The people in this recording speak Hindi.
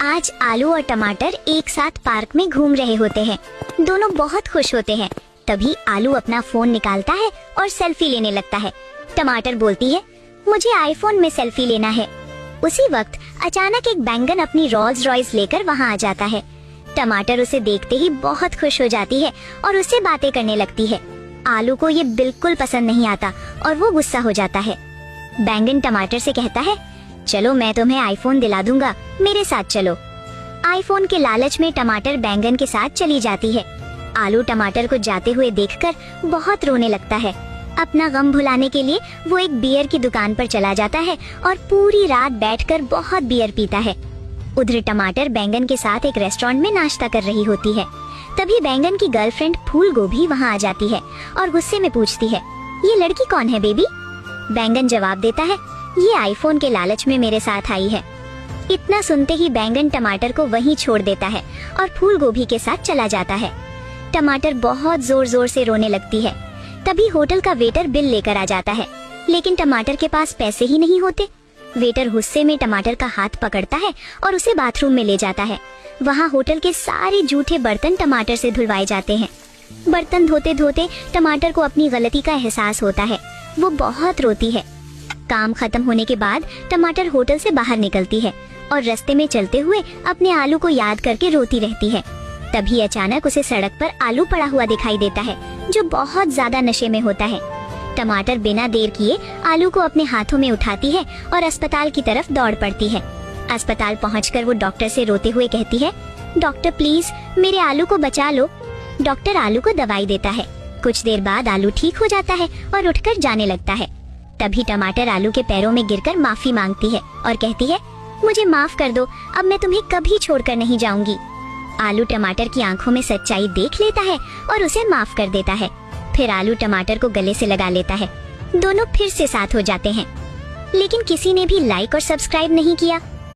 आज आलू और टमाटर एक साथ पार्क में घूम रहे होते हैं। दोनों बहुत खुश होते हैं। तभी आलू अपना फोन निकालता है और सेल्फी लेने लगता है। टमाटर बोलती है, मुझे आईफोन में सेल्फी लेना है। उसी वक्त अचानक एक बैंगन अपनी रोल्स रॉयस लेकर वहाँ आ जाता है। टमाटर उसे देखते ही बहुत खुश हो जाती है और उससे बातें करने लगती है। आलू को ये बिल्कुल पसंद नहीं आता और वो गुस्सा हो जाता है। बैंगन टमाटर से कहता है, चलो मैं तुम्हें आईफोन दिला दूंगा, मेरे साथ चलो। आईफोन के लालच में टमाटर बैंगन के साथ चली जाती है। आलू टमाटर को जाते हुए देखकर बहुत रोने लगता है। अपना गम भुलाने के लिए वो एक बियर की दुकान पर चला जाता है और पूरी रात बैठकर बहुत बियर पीता है। उधर टमाटर बैंगन के साथ एक रेस्टोरेंट में नाश्ता कर रही होती है। तभी बैंगन की गर्लफ्रेंड फूल गोभी वहाँ आ जाती है और गुस्से में पूछती है, ये लड़की कौन है बेबी? बैंगन जवाब देता है, ये आईफोन के लालच में मेरे साथ आई है। इतना सुनते ही बैंगन टमाटर को वहीं छोड़ देता है और फूल गोभी के साथ चला जाता है। टमाटर बहुत जोर जोर से रोने लगती है। तभी होटल का वेटर बिल लेकर आ जाता है, लेकिन टमाटर के पास पैसे ही नहीं होते। वेटर गुस्से में टमाटर का हाथ पकड़ता है और उसे बाथरूम में ले जाता है। वहाँ होटल के सारे जूठे बर्तन टमाटर से धुलवाए जाते हैं। बर्तन धोते धोते टमाटर को अपनी गलती का एहसास होता है। वो बहुत रोती है। काम खत्म होने के बाद टमाटर होटल से बाहर निकलती है और रास्ते में चलते हुए अपने आलू को याद करके रोती रहती है। तभी अचानक उसे सड़क पर आलू पड़ा हुआ दिखाई देता है, जो बहुत ज्यादा नशे में होता है। टमाटर बिना देर किए आलू को अपने हाथों में उठाती है और अस्पताल की तरफ दौड़ पड़ती है। अस्पताल पहुंचकर वो डॉक्टर से रोते हुए कहती है, डॉक्टर प्लीज मेरे आलू को बचा लो। डॉक्टर आलू को दवाई देता है। कुछ देर बाद आलू ठीक हो जाता है और उठकर जाने लगता है। तभी टमाटर आलू के पैरों में गिरकर माफी मांगती है और कहती है, मुझे माफ कर दो, अब मैं तुम्हें कभी छोड़कर नहीं जाऊंगी। आलू टमाटर की आंखों में सच्चाई देख लेता है और उसे माफ कर देता है। फिर आलू टमाटर को गले से लगा लेता है। दोनों फिर से साथ हो जाते हैं। लेकिन किसी ने भी लाइक और सब्सक्राइब नहीं किया।